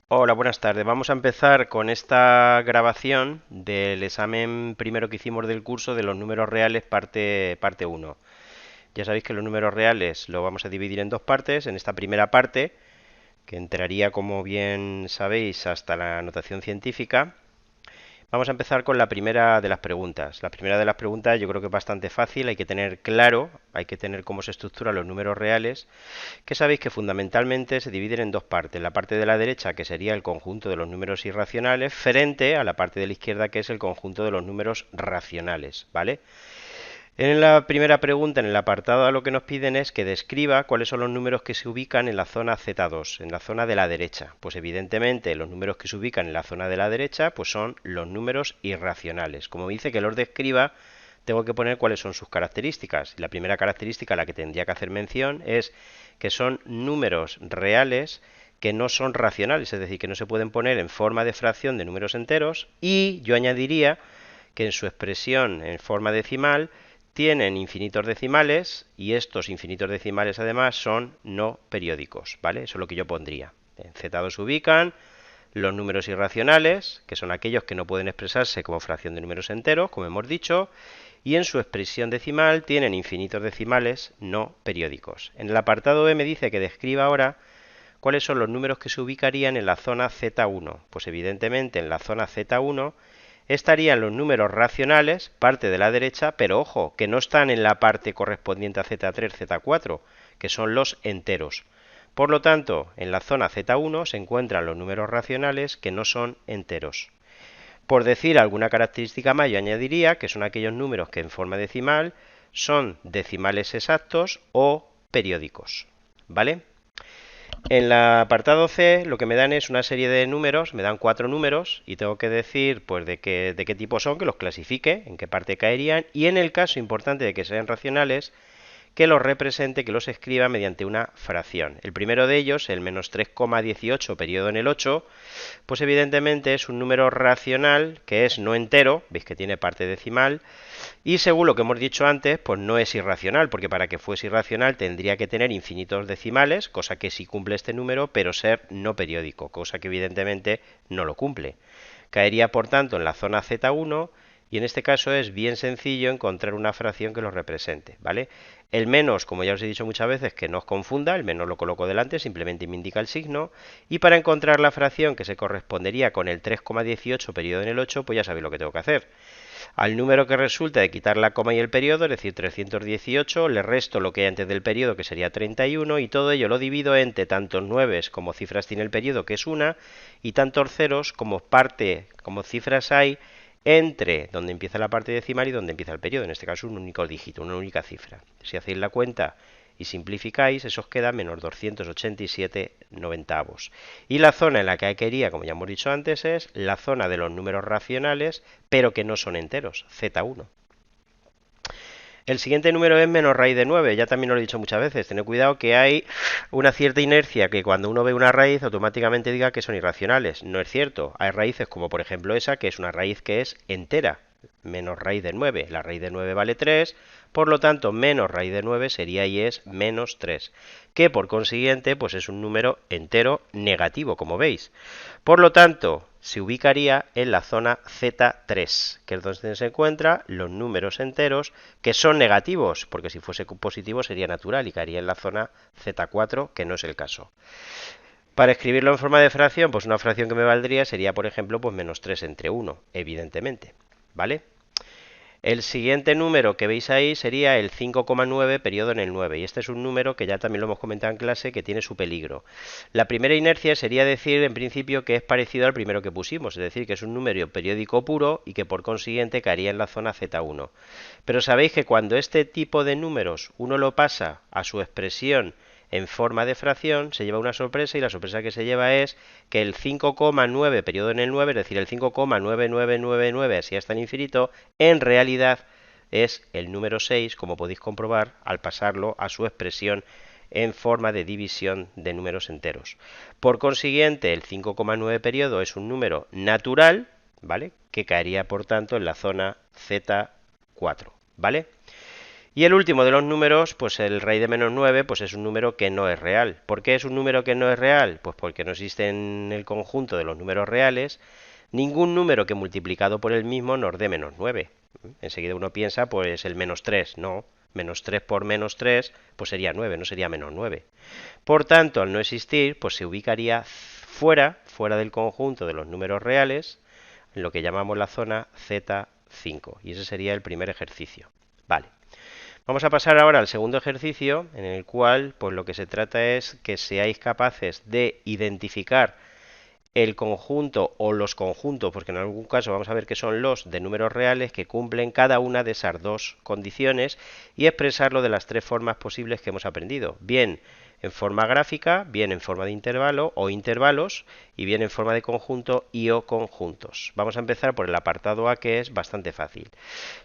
Hola, buenas tardes. Vamos a empezar con esta grabación del examen primero que hicimos del curso de los números reales, parte 1. Ya sabéis que los números reales lo vamos a dividir en dos partes. En esta primera parte, que entraría, como bien sabéis, hasta la notación científica, vamos a empezar con la primera de las preguntas. La primera de las preguntas yo creo que es bastante fácil, hay que tener claro, hay que tener cómo se estructuran los números reales, que sabéis que fundamentalmente se dividen en dos partes. La parte de la derecha, que sería el conjunto de los números irracionales, frente a la parte de la izquierda, que es el conjunto de los números racionales, ¿vale? En la primera pregunta, en el apartado, a lo que nos piden es que describa cuáles son los números que se ubican en la zona Z2, en la zona de la derecha. Pues evidentemente los números que se ubican en la zona de la derecha pues son los números irracionales. Como me dice que los describa, tengo que poner cuáles son sus características. Y la primera característica a la que tendría que hacer mención es que son números reales que no son racionales, es decir, que no se pueden poner en forma de fracción de números enteros, y yo añadiría que en su expresión en forma decimal tienen infinitos decimales y estos infinitos decimales además son no periódicos, ¿vale? Eso es lo que yo pondría. En Z2 se ubican los números irracionales, que son aquellos que no pueden expresarse como fracción de números enteros, como hemos dicho, y en su expresión decimal tienen infinitos decimales no periódicos. En el apartado B me dice que describa ahora cuáles son los números que se ubicarían en la zona Z1. Pues evidentemente en la zona Z1 estarían los números racionales, parte de la derecha, pero ojo, que no están en la parte correspondiente a Z3, Z4, que son los enteros. Por lo tanto, en la zona Z1 se encuentran los números racionales que no son enteros. Por decir alguna característica más, yo añadiría que son aquellos números que en forma decimal son decimales exactos o periódicos. ¿Vale? En el apartado C lo que me dan es una serie de números, me dan 4 números y tengo que decir pues de qué tipo son, que los clasifique, en qué parte caerían y en el caso importante de que sean racionales, que los represente, que los escriba mediante una fracción. El primero de ellos, el menos 3,18 periodo en el 8, pues evidentemente es un número racional que es no entero, veis que tiene parte decimal, y según lo que hemos dicho antes, pues no es irracional, porque para que fuese irracional tendría que tener infinitos decimales, cosa que sí cumple este número, pero ser no periódico, cosa que evidentemente no lo cumple. Caería por tanto en la zona Z1 y en este caso es bien sencillo encontrar una fracción que lo represente, ¿vale? El menos, como ya os he dicho muchas veces, que no os confunda, el menos lo coloco delante, simplemente me indica el signo, y para encontrar la fracción que se correspondería con el 3,18 periodo en el 8, pues ya sabéis lo que tengo que hacer. Al número que resulta de quitar la coma y el periodo, es decir, 318, le resto lo que hay antes del periodo, que sería 31, y todo ello lo divido entre tantos 9 como cifras tiene el periodo, que es una, y tantos ceros como como cifras hay entre donde empieza la parte decimal y donde empieza el periodo, en este caso un único dígito, una única cifra. Si hacéis la cuenta y simplificáis, eso os queda menos 287 noventavos. Y la zona en la que quería, como ya hemos dicho antes, es la zona de los números racionales, pero que no son enteros, Z1. El siguiente número es menos raíz de 9, ya también lo he dicho muchas veces, tened cuidado que hay una cierta inercia que cuando uno ve una raíz automáticamente diga que son irracionales. No es cierto, hay raíces como por ejemplo esa, que es una raíz que es entera, menos raíz de 9. La raíz de 9 vale 3, por lo tanto menos raíz de 9 sería y es menos 3, que por consiguiente pues es un número entero negativo, como veis. Por lo tanto, se ubicaría en la zona Z3, que es donde se encuentran los números enteros que son negativos, porque si fuese positivo sería natural y caería en la zona Z4, que no es el caso. Para escribirlo en forma de fracción, pues una fracción que me valdría sería, por ejemplo, pues menos 3 entre 1, evidentemente. ¿Vale? El siguiente número que veis ahí sería el 5,9 periodo en el 9, y este es un número que ya también lo hemos comentado en clase, que tiene su peligro. La primera inercia sería decir en principio que es parecido al primero que pusimos, es decir, que es un número periódico puro y que por consiguiente caería en la zona Z1. Pero sabéis que cuando este tipo de números uno lo pasa a su expresión en forma de fracción, se lleva una sorpresa, y la sorpresa que se lleva es que el 5,9 periodo en el 9, es decir, el 5,9999 así hasta el infinito, en realidad es el número 6, como podéis comprobar al pasarlo a su expresión en forma de división de números enteros. Por consiguiente, el 5,9 periodo es un número natural, ¿vale? Que caería por tanto en la zona Z4, ¿vale? Y el último de los números, pues el raíz de menos 9, pues es un número que no es real. ¿Por qué es un número que no es real? Pues porque no existe en el conjunto de los números reales ningún número que multiplicado por el mismo nos dé menos 9. Enseguida uno piensa, pues el menos 3, no. Menos 3 por menos 3, pues sería 9, no sería menos 9. Por tanto, al no existir, pues se ubicaría fuera del conjunto de los números reales, en lo que llamamos la zona Z5. Y ese sería el primer ejercicio. Vale. Vamos a pasar ahora al segundo ejercicio, en el cual pues lo que se trata es que seáis capaces de identificar el conjunto o los conjuntos, porque en algún caso vamos a ver que son los de números reales que cumplen cada una de esas dos condiciones y expresarlo de las tres formas posibles que hemos aprendido. Bien en forma gráfica, bien en forma de intervalo o intervalos y bien en forma de conjunto y o conjuntos. Vamos a empezar por el apartado A, que es bastante fácil.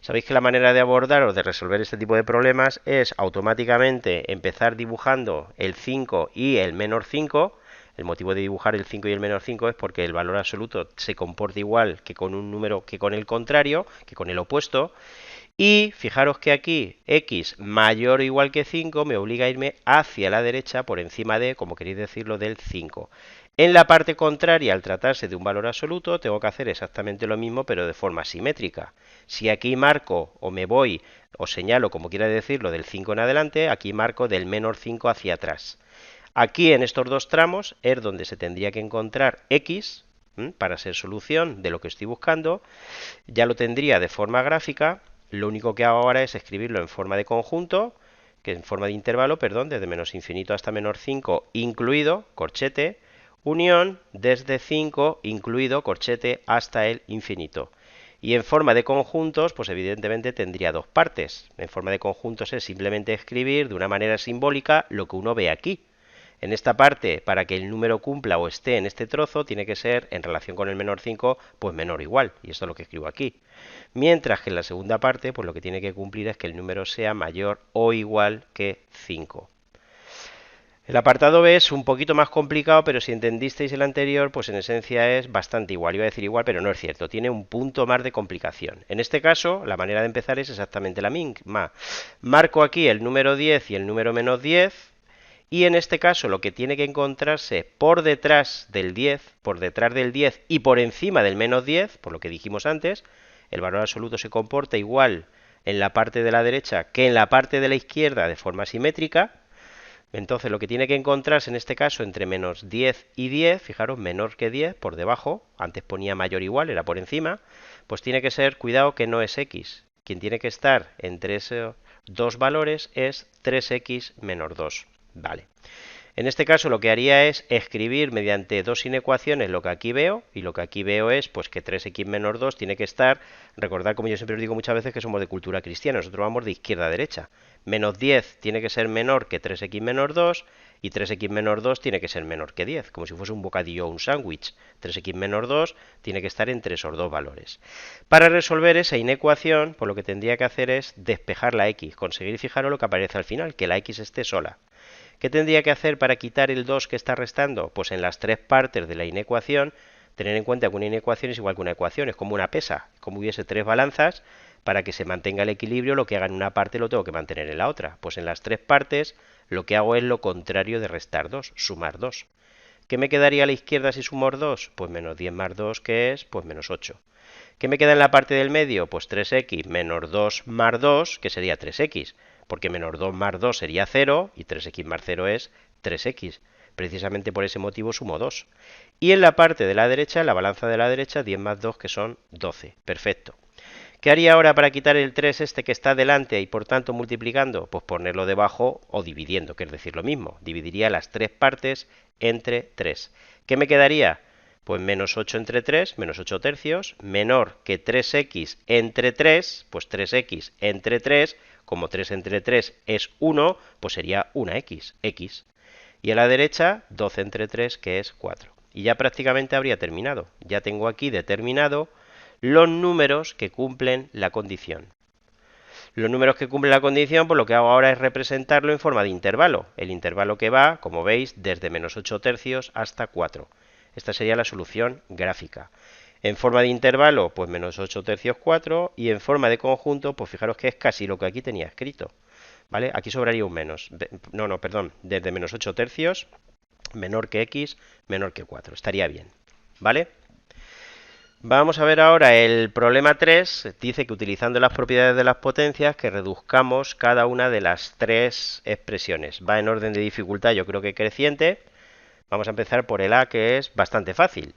Sabéis que la manera de abordar o de resolver este tipo de problemas es automáticamente empezar dibujando el 5 y el menor 5. El motivo de dibujar el 5 y el menos 5 es porque el valor absoluto se comporta igual que con un número que con el contrario, que con el opuesto. Y fijaros que aquí x mayor o igual que 5 me obliga a irme hacia la derecha por encima de, como queréis decirlo, del 5. En la parte contraria, al tratarse de un valor absoluto, tengo que hacer exactamente lo mismo, pero de forma simétrica. Si aquí marco o me voy o señalo, como quiera decirlo, del 5 en adelante, aquí marco del menos 5 hacia atrás. Aquí en estos dos tramos es donde se tendría que encontrar x para ser solución de lo que estoy buscando. Ya lo tendría de forma gráfica. Lo único que hago ahora es escribirlo en forma de conjunto, que en forma de intervalo, perdón, desde menos infinito hasta menos 5 incluido, corchete, unión desde 5 incluido, corchete, hasta el infinito. Y en forma de conjuntos, pues evidentemente tendría dos partes. En forma de conjuntos es simplemente escribir de una manera simbólica lo que uno ve aquí. En esta parte, para que el número cumpla o esté en este trozo, tiene que ser, en relación con el menor 5, pues menor o igual. Y esto es lo que escribo aquí. Mientras que en la segunda parte, pues lo que tiene que cumplir es que el número sea mayor o igual que 5. El apartado B es un poquito más complicado, pero si entendisteis el anterior, pues en esencia es bastante igual. Iba a decir igual, pero no es cierto. Tiene un punto más de complicación. En este caso, la manera de empezar es exactamente la misma. Marco aquí el número 10 y el número menos 10. Y en este caso lo que tiene que encontrarse por detrás del 10, y por encima del menos 10, por lo que dijimos antes, el valor absoluto se comporta igual en la parte de la derecha que en la parte de la izquierda de forma simétrica. Entonces lo que tiene que encontrarse en este caso entre menos 10 y 10, fijaros, menor que 10 por debajo, antes ponía mayor o igual, era por encima, pues tiene que ser, cuidado que no es x. Quien tiene que estar entre esos dos valores es 3x menos 2. Vale. En este caso lo que haría es escribir mediante dos inecuaciones lo que aquí veo, y lo que aquí veo es pues que 3x menos 2 tiene que estar, recordad como yo siempre os digo muchas veces que somos de cultura cristiana, nosotros vamos de izquierda a derecha. Menos 10 tiene que ser menor que 3x menos 2 y 3x menos 2 tiene que ser menor que 10, como si fuese un bocadillo o un sándwich. 3x menos 2 tiene que estar entre esos dos valores. Para resolver esa inecuación, pues lo que tendría que hacer es despejar la x, conseguir, fijaros lo que aparece al final, que la x esté sola. ¿Qué tendría que hacer para quitar el 2 que está restando? Pues en las tres partes de la inecuación, tener en cuenta que una inecuación es igual que una ecuación, es como una pesa, como hubiese tres balanzas, para que se mantenga el equilibrio, lo que haga en una parte lo tengo que mantener en la otra. Pues en las tres partes lo que hago es lo contrario de restar 2, sumar 2. ¿Qué me quedaría a la izquierda si sumo 2? Pues menos 10 más 2, que es pues menos 8. ¿Qué me queda en la parte del medio? Pues 3x menos 2 más 2, que sería 3x, porque menos 2 más 2 sería 0 y 3x más 0 es 3x. Precisamente por ese motivo sumo 2. Y en la parte de la derecha, en la balanza de la derecha, 10 más 2, que son 12. Perfecto. ¿Qué haría ahora para quitar el 3 este que está delante y por tanto multiplicando? Pues ponerlo debajo o dividiendo, que es decir lo mismo. Dividiría las tres partes entre 3. ¿Qué me quedaría? Pues menos 8 entre 3, menos 8 tercios, menor que 3x entre 3, pues 3x entre 3, como 3 entre 3 es 1, pues sería una x. Y a la derecha, 12 entre 3, que es 4. Y ya prácticamente habría terminado. Ya tengo aquí determinado los números que cumplen la condición. Los números que cumplen la condición, pues lo que hago ahora es representarlo en forma de intervalo. El intervalo que va, como veis, desde menos 8 tercios hasta 4. Esta sería la solución gráfica. En forma de intervalo, pues menos 8 tercios 4, y en forma de conjunto, pues fijaros que es casi lo que aquí tenía escrito. ¿vale? Aquí sobraría un menos. No, no, perdón, desde menos 8 tercios, menor que x, menor que 4. Estaría bien, ¿vale? Vamos a ver ahora el problema 3. Dice que utilizando las propiedades de las potencias, que reduzcamos cada una de las tres expresiones. Va en orden de dificultad, yo creo que creciente. Vamos a empezar por el a, que es bastante fácil.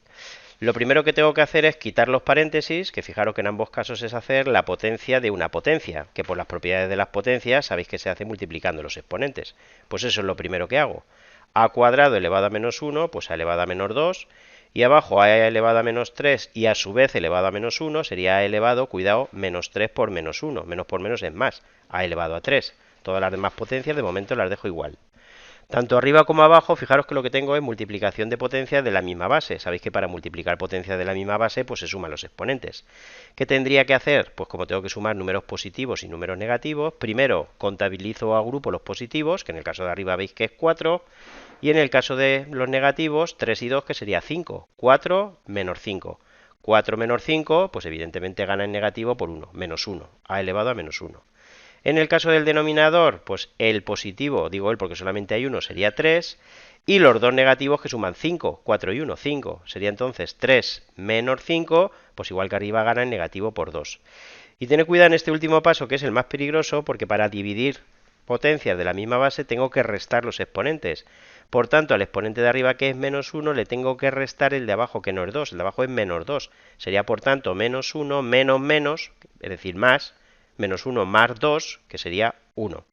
Lo primero que tengo que hacer es quitar los paréntesis, que fijaros que en ambos casos es hacer la potencia de una potencia, que por las propiedades de las potencias sabéis que se hace multiplicando los exponentes. Pues eso es lo primero que hago. A cuadrado elevado a menos 1, pues a elevado a menos 2, y abajo a elevado a menos 3 y a su vez elevado a menos 1 sería a elevado, cuidado, menos 3 por menos 1. Menos por menos es más, a elevado a 3. Todas las demás potencias de momento las dejo igual. Tanto arriba como abajo, fijaros que lo que tengo es multiplicación de potencias de la misma base. Sabéis que para multiplicar potencias de la misma base, pues se suman los exponentes. ¿Qué tendría que hacer? Pues como tengo que sumar números positivos y números negativos, primero contabilizo o agrupo los positivos, que en el caso de arriba veis que es 4, y en el caso de los negativos, 3 y 2, que sería 5. 4 menos 5. 4 menos 5, pues evidentemente gana en negativo por 1, menos 1, a elevado a menos 1. En el caso del denominador, pues el positivo, digo él porque solamente hay uno, sería 3, y los dos negativos que suman 5, 4 y 1, 5. Sería entonces 3 menos 5, pues igual que arriba gana en negativo por 2. Y tened cuidado en este último paso, que es el más peligroso, porque para dividir potencias de la misma base tengo que restar los exponentes. Por tanto, al exponente de arriba, que es menos 1, le tengo que restar el de abajo, que no es 2. El de abajo es menos 2. Sería, por tanto, menos 1 menos menos, es decir, más, menos 1 más 2, que sería 1.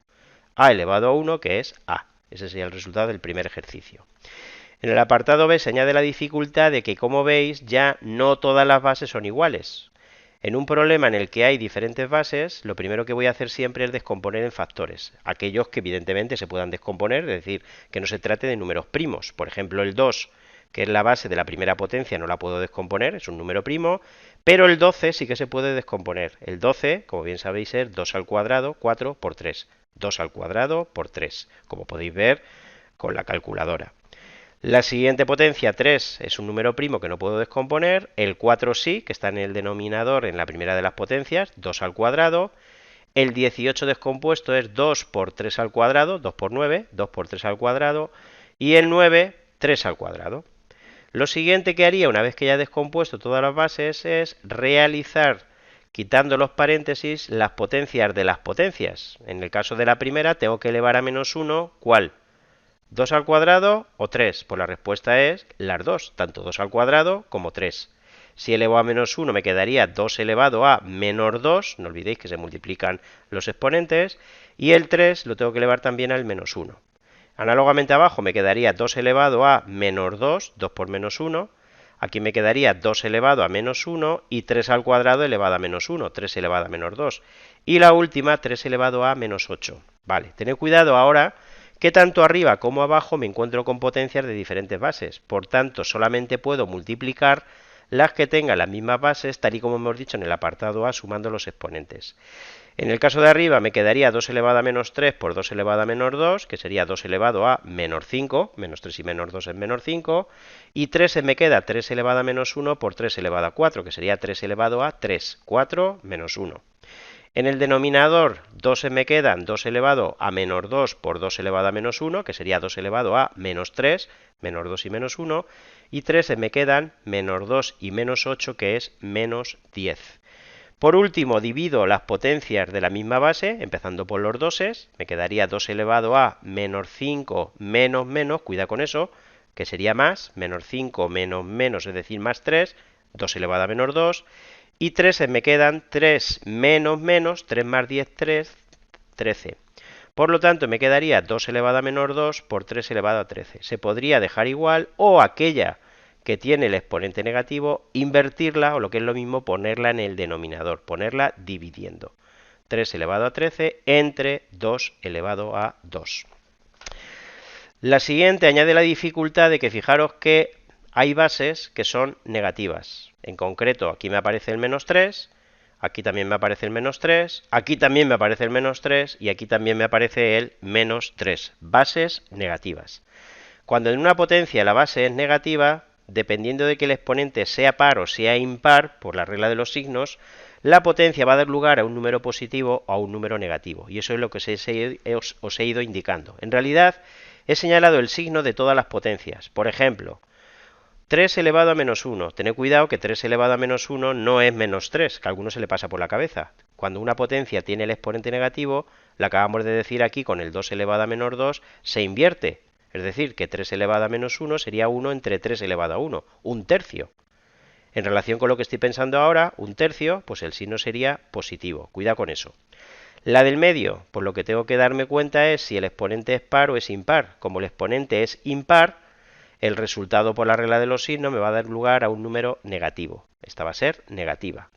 A elevado a 1, que es A. Ese sería el resultado del primer ejercicio. En el apartado B se añade la dificultad de que, como veis, ya no todas las bases son iguales. En un problema en el que hay diferentes bases, lo primero que voy a hacer siempre es descomponer en factores. Aquellos que evidentemente se puedan descomponer, es decir, que no se trate de números primos. Por ejemplo, el 2, que es la base de la primera potencia, no la puedo descomponer, es un número primo, pero el 12 sí que se puede descomponer. El 12, como bien sabéis, es 2 al cuadrado, 4 por 3. 2 al cuadrado por 3, como podéis ver con la calculadora. La siguiente potencia, 3, es un número primo que no puedo descomponer. El 4 sí, que está en el denominador en la primera de las potencias, 2 al cuadrado. El 18 descompuesto es 2 por 3 al cuadrado, 2 por 9, 2 por 3 al cuadrado. Y el 9, 3 al cuadrado. Lo siguiente que haría una vez que ya he descompuesto todas las bases es realizar, quitando los paréntesis, las potencias de las potencias. En el caso de la primera tengo que elevar a menos 1, ¿cuál? ¿2 al cuadrado o 3? Pues la respuesta es las dos, tanto 2 al cuadrado como 3. Si elevo a menos 1 me quedaría 2 elevado a menos 2, no olvidéis que se multiplican los exponentes, y el 3 lo tengo que elevar también al menos 1. Análogamente abajo me quedaría 2 elevado a menos 2, 2 por menos 1, aquí me quedaría 2 elevado a menos 1 y 3 al cuadrado elevado a menos 1, 3 elevado a menos 2. Y la última, 3 elevado a menos 8. Vale, tened cuidado ahora que tanto arriba como abajo me encuentro con potencias de diferentes bases. Por tanto, solamente puedo multiplicar las que tengan las mismas bases, tal y como hemos dicho en el apartado A, sumando los exponentes. En el caso de arriba me quedaría 2 elevado a menos 3 por 2 elevado a menos 2, que sería 2 elevado a menos 5, menos 3 y menos 2 es menos 5, y 3 me queda 3 elevado a menos 1 por 3 elevado a 4, que sería 3 elevado a 3, 4 menos 1. En el denominador 2 me quedan 2 elevado a menos 2 por 2 elevado a menos 1, que sería 2 elevado a menos 3, menos 2 y menos 1, y 3 me quedan menos 2 y menos 8, que es menos 10. Por último, divido las potencias de la misma base, empezando por los doses, me quedaría 2 elevado a menos 5 menos menos, cuida con eso, que sería más, menos 5 menos menos, es decir, más 3, 2 elevado a menos 2, y 3 me quedan 3 menos menos, 3 más 10, 3, 13. Por lo tanto, me quedaría 2 elevado a menos 2 por 3 elevado a 13. Se podría dejar igual, o aquella que tiene el exponente negativo, invertirla, o lo que es lo mismo, ponerla en el denominador, ponerla dividiendo. 3 elevado a 13 entre 2 elevado a 2. La siguiente añade la dificultad de que fijaros que hay bases que son negativas. En concreto, aquí me aparece el menos 3, aquí también me aparece el menos 3, aquí también me aparece el menos 3 y aquí también me aparece el menos 3. Bases negativas. Cuando en una potencia la base es negativa, dependiendo de que el exponente sea par o sea impar, por la regla de los signos, la potencia va a dar lugar a un número positivo o a un número negativo. Y eso es lo que os he ido indicando. En realidad, he señalado el signo de todas las potencias. Por ejemplo, 3 elevado a menos 1. Tened cuidado que 3 elevado a menos 1 no es menos 3, que a alguno se le pasa por la cabeza. Cuando una potencia tiene el exponente negativo, la acabamos de decir aquí con el 2 elevado a menos 2, se invierte. Es decir, que 3 elevado a menos 1 sería 1 entre 3 elevado a 1, un tercio. En relación con lo que estoy pensando ahora, un tercio, pues el signo sería positivo. Cuidado con eso. La del medio, pues lo que tengo que darme cuenta es si el exponente es par o es impar. Como el exponente es impar, el resultado por la regla de los signos me va a dar lugar a un número negativo. Esta va a ser negativa.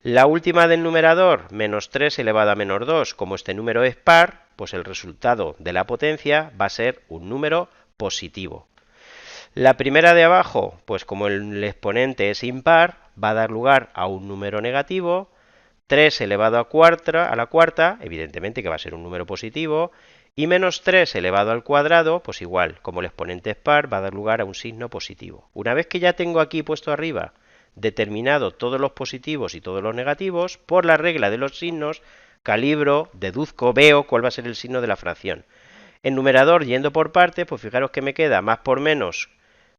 La última del numerador, menos 3 elevado a menos 2. Como este número es par, pues el resultado de la potencia va a ser un número positivo. La primera de abajo, pues como el exponente es impar, va a dar lugar a un número negativo. 3 elevado a la cuarta, evidentemente que va a ser un número positivo. Y menos 3 elevado al cuadrado, pues igual, como el exponente es par, va a dar lugar a un signo positivo. Una vez que ya tengo aquí puesto arriba determinado todos los positivos y todos los negativos, por la regla de los signos, calibro, deduzco, veo cuál va a ser el signo de la fracción. En numerador, yendo por partes, pues fijaros que me queda más por menos,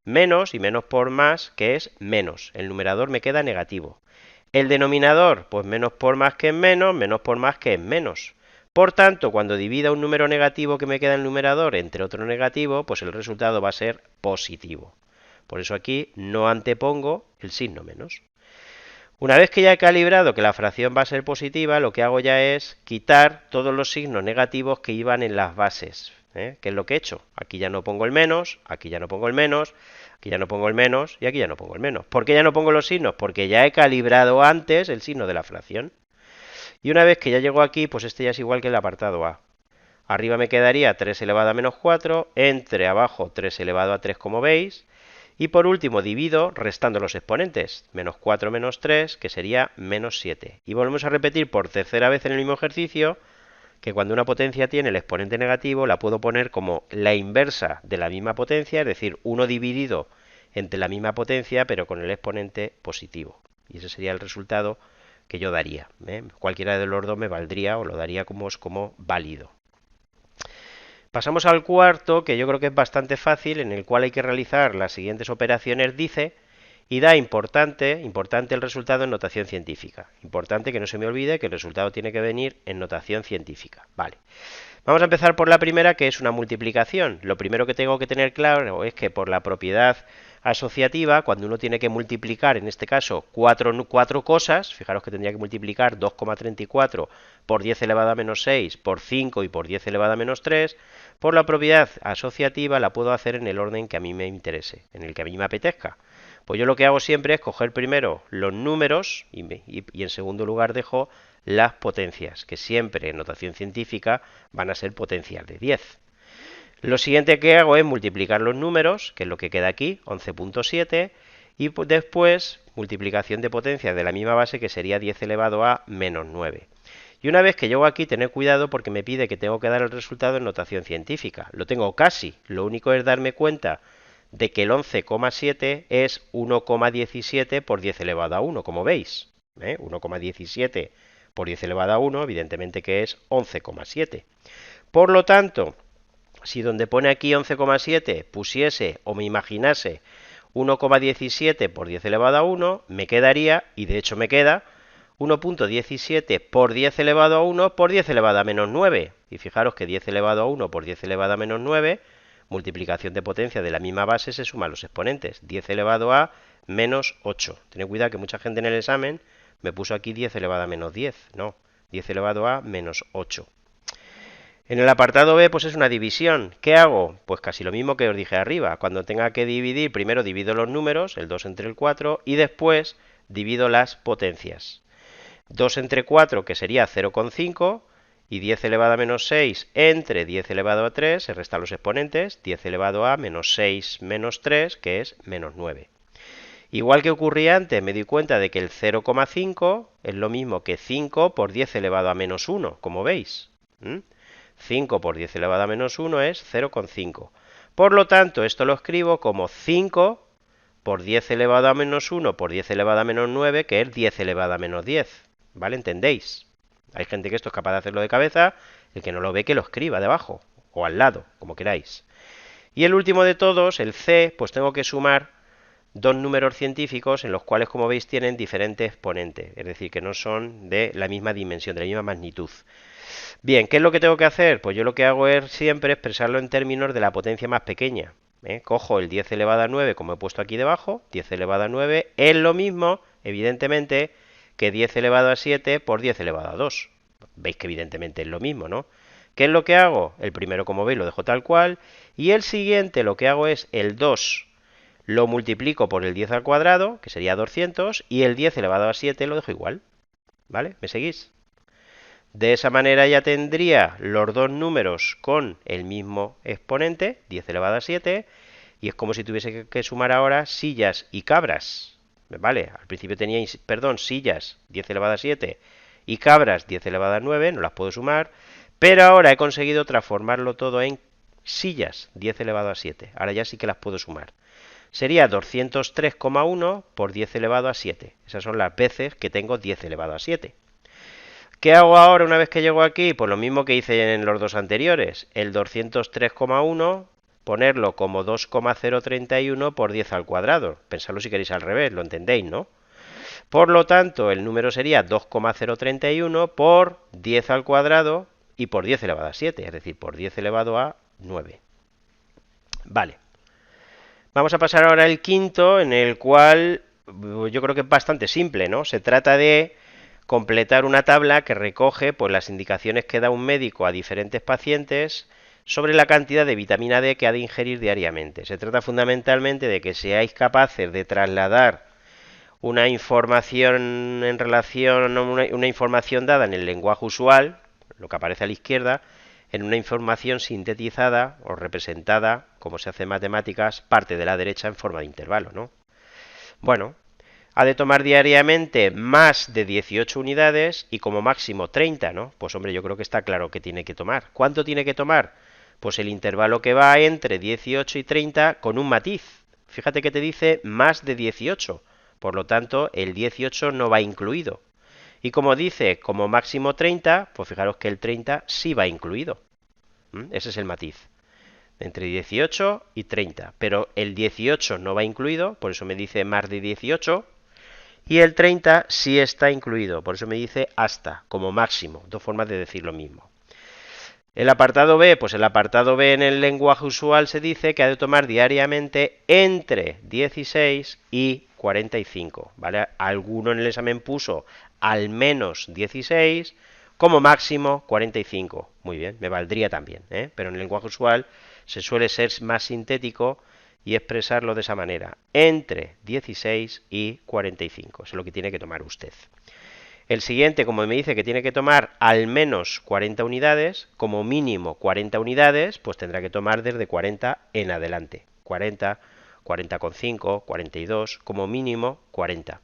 menos, y menos por más, que es menos. El numerador me queda negativo. El denominador, pues menos por más que es menos por más que es menos. Por tanto, cuando divida un número negativo que me queda en el numerador entre otro negativo, pues el resultado va a ser positivo. Por eso aquí no antepongo el signo menos. Una vez que ya he calibrado que la fracción va a ser positiva, lo que hago ya es quitar todos los signos negativos que iban en las bases. ¿Qué es lo que he hecho? Aquí ya no pongo el menos, aquí ya no pongo el menos, aquí ya no pongo el menos y aquí ya no pongo el menos. ¿Por qué ya no pongo los signos? Porque ya he calibrado antes el signo de la fracción. Y una vez que ya llego aquí, pues este ya es igual que el apartado A. Arriba me quedaría 3 elevado a menos 4, entre abajo 3 elevado a 3 como veis, y por último divido restando los exponentes, menos 4 menos 3, que sería menos 7. Y volvemos a repetir por tercera vez en el mismo ejercicio, que cuando una potencia tiene el exponente negativo, la puedo poner como la inversa de la misma potencia, es decir, 1 dividido entre la misma potencia, pero con el exponente positivo. Y ese sería el resultado que yo daría. Cualquiera de los dos me valdría o lo daría como válido. Pasamos al cuarto, que yo creo que es bastante fácil, en el cual hay que realizar las siguientes operaciones, dice, y da importante el resultado en notación científica. Importante que no se me olvide que el resultado tiene que venir en notación científica. Vale. Vamos a empezar por la primera, que es una multiplicación. Lo primero que tengo que tener claro es que por la propiedad asociativa, cuando uno tiene que multiplicar, en este caso, cuatro cosas, fijaros que tendría que multiplicar 2,34 por 10 elevado a menos 6, por 5 y por 10 elevado a menos 3, por la propiedad asociativa la puedo hacer en el orden que a mí me interese, en el que a mí me apetezca. Pues yo lo que hago siempre es coger primero los números y en segundo lugar dejo las potencias, que siempre en notación científica van a ser potencias de 10. Lo siguiente que hago es multiplicar los números, que es lo que queda aquí, 11.7, y después multiplicación de potencias de la misma base, que sería 10 elevado a menos 9. Y una vez que llego aquí, tened cuidado porque me pide que tengo que dar el resultado en notación científica. Lo tengo casi, lo único es darme cuenta de que el 11,7 es 1,17 por 10 elevado a 1, como veis. 1,17 por 10 elevado a 1, evidentemente que es 11,7. Por lo tanto, si donde pone aquí 11,7 pusiese o me imaginase 1,17 por 10 elevado a 1, me quedaría, y de hecho me queda, 1,17 por 10 elevado a 1 por 10 elevado a menos 9. Y fijaros que 10 elevado a 1 por 10 elevado a menos 9, multiplicación de potencia de la misma base, se suman los exponentes. 10 elevado a menos 8. Tened cuidado que mucha gente en el examen me puso aquí 10 elevado a menos 10. No, 10 elevado a menos 8. En el apartado B, pues es una división. ¿Qué hago? Pues casi lo mismo que os dije arriba. Cuando tenga que dividir, primero divido los números, el 2 entre el 4, y después divido las potencias. 2 entre 4, que sería 0,5, y 10 elevado a menos 6 entre 10 elevado a 3, se restan los exponentes, 10 elevado a menos 6 menos 3, que es menos 9. Igual que ocurría antes, me di cuenta de que el 0,5 es lo mismo que 5 por 10 elevado a menos 1, como veis. 5 por 10 elevado a menos 1 es 0,5. Por lo tanto, esto lo escribo como 5 por 10 elevado a menos 1 por 10 elevado a menos 9, que es 10 elevado a menos 10. ¿vale? ¿Entendéis? Hay gente que esto es capaz de hacerlo de cabeza, el que no lo ve que lo escriba debajo o al lado, como queráis. Y el último de todos, el C, pues tengo que sumar dos números científicos en los cuales, como veis, tienen diferentes exponentes, es decir, que no son de la misma dimensión, de la misma magnitud. Bien, ¿qué es lo que tengo que hacer? Pues yo lo que hago es siempre expresarlo en términos de la potencia más pequeña. Cojo el 10 elevado a 9, como he puesto aquí debajo, 10 elevado a 9 es lo mismo, evidentemente, que 10 elevado a 7 por 10 elevado a 2. Veis que evidentemente es lo mismo, ¿no? ¿Qué es lo que hago? El primero, como veis, lo dejo tal cual, y el siguiente lo que hago es el 2 lo multiplico por el 10 al cuadrado, que sería 200, y el 10 elevado a 7 lo dejo igual, ¿vale? ¿Me seguís? De esa manera ya tendría los dos números con el mismo exponente, 10 elevado a 7, y es como si tuviese que sumar ahora sillas y cabras. ¿Vale? Al principio tenía, perdón, sillas 10 elevado a 7 y cabras 10 elevado a 9, no las puedo sumar, pero ahora he conseguido transformarlo todo en sillas 10 elevado a 7. Ahora ya sí que las puedo sumar. Sería 203,1 por 10 elevado a 7. Esas son las veces que tengo 10 elevado a 7. ¿Qué hago ahora una vez que llego aquí? Pues lo mismo que hice en los dos anteriores. El 203,1 ponerlo como 2,031 por 10 al cuadrado. Pensadlo si queréis al revés, lo entendéis, ¿no? Por lo tanto, el número sería 2,031 por 10 al cuadrado y por 10 elevado a 7, es decir, por 10 elevado a 9. Vale. Vamos a pasar ahora al quinto, en el cual yo creo que es bastante simple, ¿no? Se trata de completar una tabla que recoge pues, las indicaciones que da un médico a diferentes pacientes sobre la cantidad de vitamina D que ha de ingerir diariamente. Se trata fundamentalmente de que seáis capaces de trasladar una información en relación a una información dada en el lenguaje usual, lo que aparece a la izquierda, en una información sintetizada o representada, como se hace en matemáticas, parte de la derecha en forma de intervalo, ¿no? Bueno, ha de tomar diariamente más de 18 unidades y como máximo 30, ¿no? Pues hombre, yo creo que está claro que tiene que tomar. ¿Cuánto tiene que tomar? Pues el intervalo que va entre 18 y 30 con un matiz. Fíjate que te dice más de 18. Por lo tanto, el 18 no va incluido. Y como dice como máximo 30, pues fijaros que el 30 sí va incluido. Ese es el matiz. Entre 18 y 30. Pero el 18 no va incluido, por eso me dice más de 18. Y el 30 sí está incluido, por eso me dice hasta, como máximo. Dos formas de decir lo mismo. El apartado B, pues el apartado B en el lenguaje usual se dice que ha de tomar diariamente entre 16 y 45, ¿vale? Alguno en el examen puso al menos 16, como máximo 45. Muy bien, me valdría también, ¿eh? Pero en el lenguaje usual se suele ser más sintético y expresarlo de esa manera, entre 16 y 45. Eso es lo que tiene que tomar usted. El siguiente, como me dice que tiene que tomar al menos 40 unidades, como mínimo 40 unidades, pues tendrá que tomar desde 40 en adelante. 40, 40,5, 42, como mínimo 40.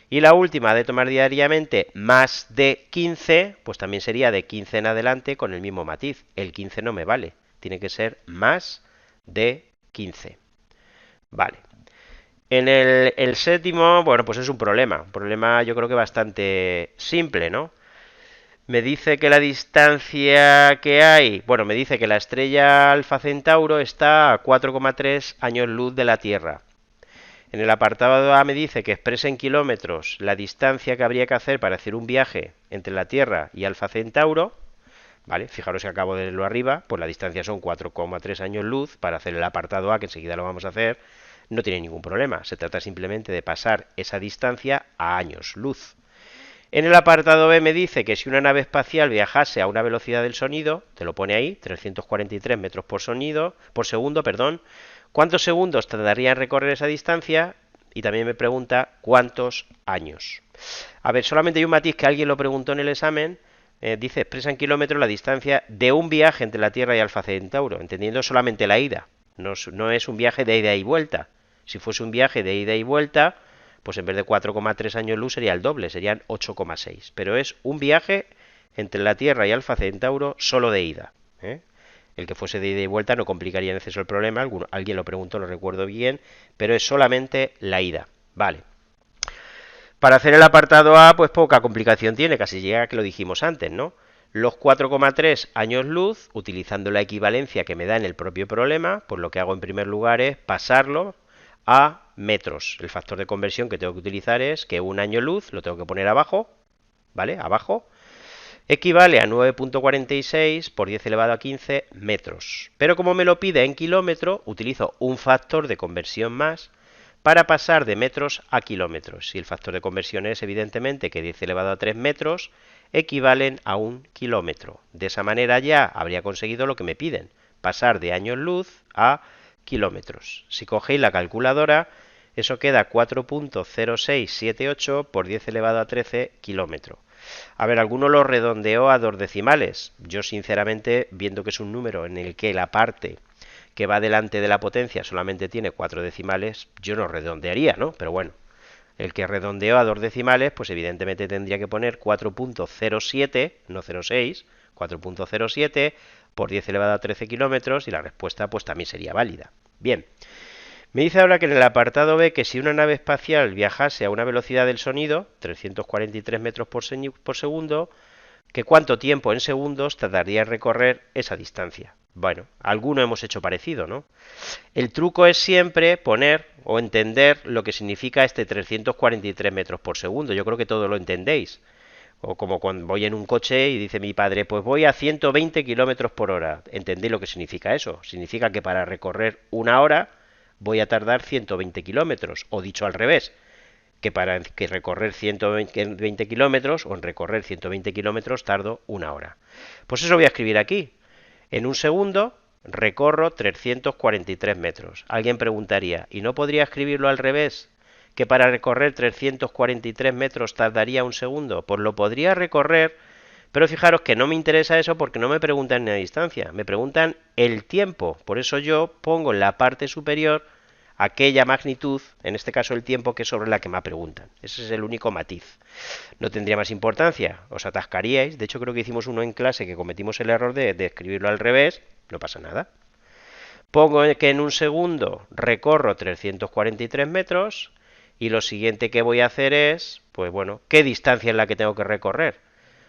Y la última de tomar diariamente más de 15, pues también sería de 15 en adelante con el mismo matiz. El 15 no me vale, tiene que ser más de 15. Vale. En el séptimo, bueno, pues es un problema. Un problema yo creo que bastante simple, ¿no? Me dice que la distancia que hay, bueno, me dice que la estrella Alfa Centauro está a 4,3 años luz de la Tierra. En el apartado A me dice que expresa en kilómetros la distancia que habría que hacer para hacer un viaje entre la Tierra y Alfa Centauro. ¿Vale? Fijaros que acabo de leerlo arriba, pues la distancia son 4,3 años luz. Para hacer el apartado A, que enseguida lo vamos a hacer, no tiene ningún problema. Se trata simplemente de pasar esa distancia a años luz. En el apartado B me dice que si una nave espacial viajase a una velocidad del sonido, te lo pone ahí, 343 metros por segundo, perdón, ¿cuántos segundos tardaría en recorrer esa distancia? Y también me pregunta cuántos años. A ver, solamente hay un matiz que alguien lo preguntó en el examen. Dice, expresa en kilómetros la distancia de un viaje entre la Tierra y Alfa Centauro, entendiendo solamente la ida. No es un viaje de ida y vuelta. Si fuese un viaje de ida y vuelta, pues en vez de 4,3 años luz sería el doble, serían 8,6. Pero es un viaje entre la Tierra y Alfa Centauro solo de ida. El que fuese de ida y vuelta no complicaría en exceso el problema. Alguien lo preguntó, no recuerdo bien, pero es solamente la ida. Vale. Para hacer el apartado A, pues poca complicación tiene, casi llega a que lo dijimos antes, ¿no? Los 4,3 años luz, utilizando la equivalencia que me da en el propio problema, pues lo que hago en primer lugar es pasarlo a metros. El factor de conversión que tengo que utilizar es que un año luz lo tengo que poner abajo, ¿vale? Abajo, equivale a 9,46 por 10 elevado a 15 metros. Pero como me lo pide en kilómetro, utilizo un factor de conversión más para pasar de metros a kilómetros. Y el factor de conversión es evidentemente que 10 elevado a 3 metros equivalen a un kilómetro. De esa manera ya habría conseguido lo que me piden, pasar de años luz a kilómetros. Si cogéis la calculadora, eso queda 4,0678 por 10 elevado a 13 kilómetros. A ver, alguno lo redondeó a dos decimales. Yo sinceramente, viendo que es un número en el que la parte que va delante de la potencia solamente tiene 4 decimales, yo no redondearía, ¿no? Pero bueno, el que redondeó a dos decimales, pues evidentemente tendría que poner 4,07, no 0,6, 4,07 por 10 elevado a 13 kilómetros y la respuesta pues también sería válida. Bien, me dice ahora que en el apartado B que si una nave espacial viajase a una velocidad del sonido, 343 metros por segundo, que cuánto tiempo en segundos tardaría en recorrer esa distancia. Bueno, alguno hemos hecho parecido, ¿no? El truco es siempre poner o entender lo que significa este 343 metros por segundo. Yo creo que todo lo entendéis. O como cuando voy en un coche y dice mi padre, pues voy a 120 kilómetros por hora. ¿Entendéis lo que significa eso? Significa que para recorrer una hora voy a tardar 120 kilómetros. O dicho al revés, que para que recorrer 120 kilómetros o en recorrer 120 kilómetros tardo una hora. Pues eso voy a escribir aquí. En un segundo recorro 343 metros. Alguien preguntaría, ¿y no podría escribirlo al revés? Que para recorrer 343 metros tardaría un segundo. Pues lo podría recorrer, pero fijaros que no me interesa eso porque no me preguntan ni la distancia, me preguntan el tiempo. Por eso yo pongo en la parte superior aquella magnitud, en este caso el tiempo, que es sobre la que me preguntan. Ese es el único matiz. No tendría más importancia, os atascaríais. De hecho, creo que hicimos uno en clase que cometimos el error de escribirlo al revés, no pasa nada. Pongo que en un segundo recorro 343 metros y lo siguiente que voy a hacer es, pues bueno, ¿qué distancia es la que tengo que recorrer?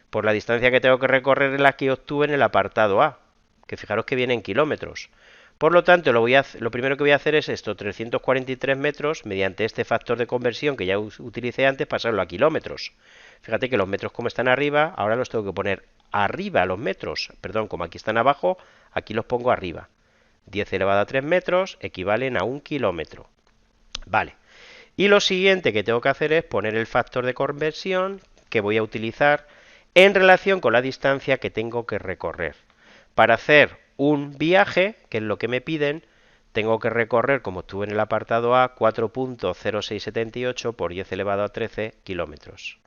Pues la distancia que tengo que recorrer es la que obtuve en el apartado A, que fijaros que viene en kilómetros. Por lo tanto, lo primero que voy a hacer es esto, 343 metros, mediante este factor de conversión que ya utilicé antes, pasarlo a kilómetros. Fíjate que los metros como están arriba, ahora los tengo que poner arriba los metros. Perdón, como aquí están abajo, aquí los pongo arriba. 10 elevado a 3 metros equivalen a un kilómetro. Vale. Y lo siguiente que tengo que hacer es poner el factor de conversión que voy a utilizar en relación con la distancia que tengo que recorrer. Para hacer un viaje, que es lo que me piden, tengo que recorrer, como estuve en el apartado A, 4,0678 por 10 elevado a 13 kilómetros.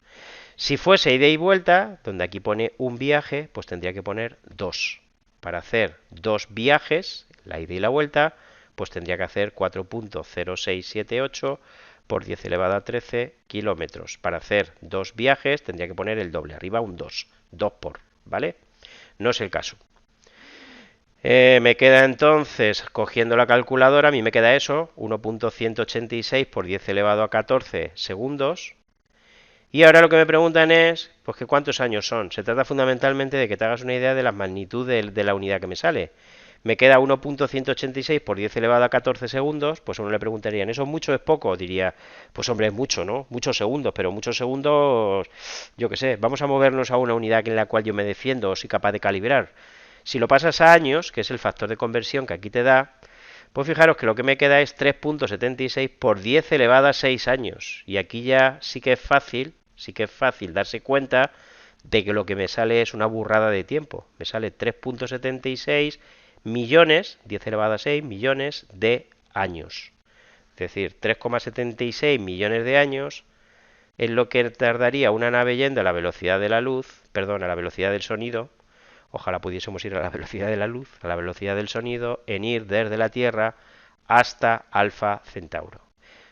Si fuese ida y vuelta, donde aquí pone un viaje, pues tendría que poner 2. Para hacer dos viajes, la ida y la vuelta, pues tendría que hacer 4,0678 por 10 elevado a 13 kilómetros. Para hacer dos viajes tendría que poner el doble, arriba un 2, 2 por, ¿vale? No es el caso. Me queda entonces, cogiendo la calculadora, a mí me queda eso, 1,186 por 10 elevado a 14 segundos. Y ahora lo que me preguntan es, pues que cuántos años son. Se trata fundamentalmente de que te hagas una idea de la magnitud de la unidad que me sale. Me queda 1,186 por 10 elevado a 14 segundos, pues a uno le preguntarían, ¿eso es mucho o es poco? Diría, pues hombre, es mucho, ¿no? Muchos segundos, pero muchos segundos, yo qué sé, vamos a movernos a una unidad en la cual yo me defiendo o soy capaz de calibrar. Si lo pasas a años, que es el factor de conversión que aquí te da, pues fijaros que lo que me queda es 3,76 por 10 elevado a 6 años. Y aquí ya sí que es fácil darse cuenta de que lo que me sale es una burrada de tiempo. Me sale 3,76 millones, 10 elevado a 6 millones de años. Es decir, 3,76 millones de años es lo que tardaría una nave yendo a la velocidad de la luz, perdón, a la velocidad del sonido. Ojalá pudiésemos ir a la velocidad de la luz, a la velocidad del sonido, en ir desde la Tierra hasta Alfa Centauro.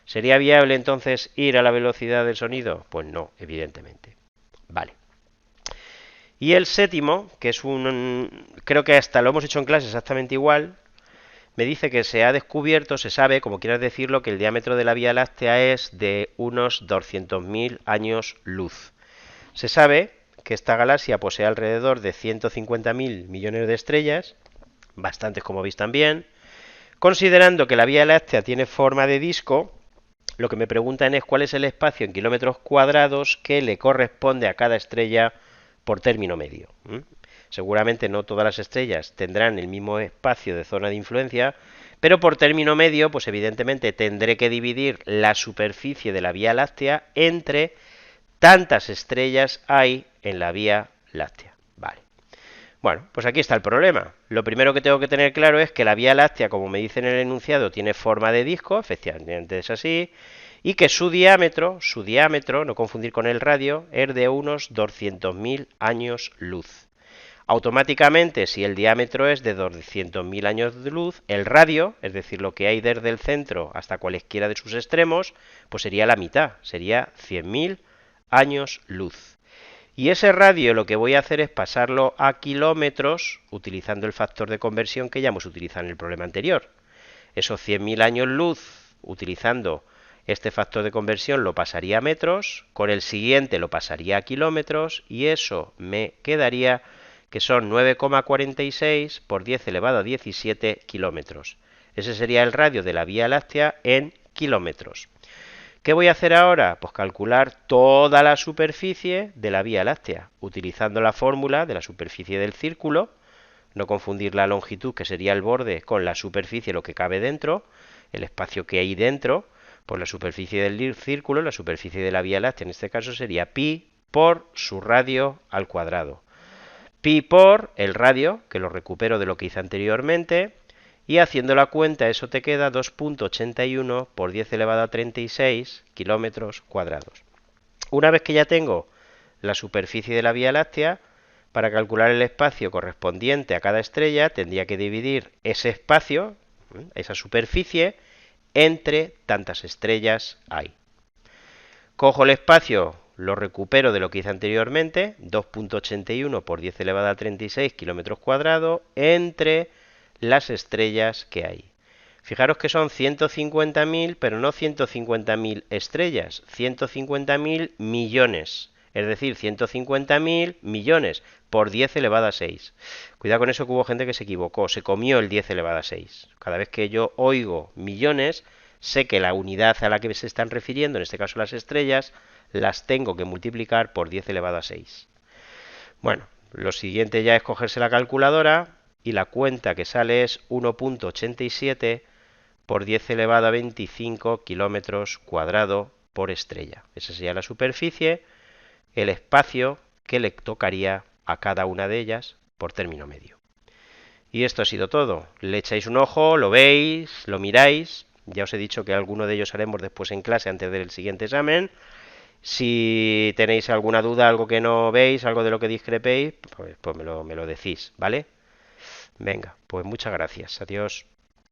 ¿Sería viable entonces ir a la velocidad del sonido? Pues no, evidentemente. Vale. Y el séptimo, que es creo que hasta lo hemos hecho en clase exactamente igual, Me dice que se ha descubierto, se sabe, como quieras decirlo, que el diámetro de la Vía Láctea es de unos 200.000 años luz. Se sabe que esta galaxia posee alrededor de 150.000 millones de estrellas, bastantes como veis también. Considerando que la Vía Láctea tiene forma de disco, lo que me preguntan es cuál es el espacio en kilómetros cuadrados que le corresponde a cada estrella por término medio. Seguramente no todas las estrellas tendrán el mismo espacio de zona de influencia, pero por término medio, pues evidentemente tendré que dividir la superficie de la Vía Láctea entre tantas estrellas hay en la Vía Láctea. Vale. Bueno, pues aquí está el problema. Lo primero que tengo que tener claro es que la Vía Láctea, como me dice en el enunciado, tiene forma de disco, efectivamente es así, y que su diámetro, no confundir con el radio, es de unos 200.000 años luz. Automáticamente, si el diámetro es de 200.000 años de luz, el radio, es decir, lo que hay desde el centro hasta cualesquiera de sus extremos, pues sería la mitad, sería 100.000 años luz. Y ese radio lo que voy a hacer es pasarlo a kilómetros utilizando el factor de conversión que ya hemos utilizado en el problema anterior. Esos 100.000 años luz, utilizando este factor de conversión, lo pasaría a metros, con el siguiente lo pasaría a kilómetros, y eso me quedaría que son 9,46 por 10 elevado a 17 kilómetros. Ese sería el radio de la Vía Láctea en kilómetros. ¿Qué voy a hacer ahora? Pues calcular toda la superficie de la Vía Láctea, utilizando la fórmula de la superficie del círculo, no confundir la longitud, que sería el borde, con la superficie, lo que cabe dentro, el espacio que hay dentro, pues la superficie del círculo, la superficie de la Vía Láctea en este caso sería pi por su radio al cuadrado. Pi por el radio, que lo recupero de lo que hice anteriormente, y haciendo la cuenta eso te queda 2,81 por 10 elevado a 36 kilómetros cuadrados. Una vez que ya tengo la superficie de la Vía Láctea, para calcular el espacio correspondiente a cada estrella tendría que dividir ese espacio, esa superficie, entre tantas estrellas hay. Cojo el espacio, lo recupero de lo que hice anteriormente, 2,81 por 10 elevado a 36 kilómetros cuadrados, entre las estrellas que hay. Fijaros que son 150.000, pero no 150.000 estrellas, 150.000 millones. Es decir, 150.000 millones por 10 elevado a 6. Cuidado con eso, que hubo gente que se equivocó, se comió el 10 elevado a 6. Cada vez que yo oigo millones, sé que la unidad a la que se están refiriendo, en este caso las estrellas, las tengo que multiplicar por 10 elevado a 6. Bueno, lo siguiente ya es cogerse la calculadora y la cuenta que sale es 1,87 por 10 elevado a 25 kilómetros cuadrados por estrella. Esa sería la superficie, el espacio que le tocaría a cada una de ellas por término medio. Y esto ha sido todo. Le echáis un ojo, lo veis, lo miráis. Ya os he dicho que alguno de ellos haremos después en clase antes del siguiente examen. Si tenéis alguna duda, algo que no veis, algo de lo que discrepéis, pues me lo decís, ¿vale? Venga, pues muchas gracias. Adiós.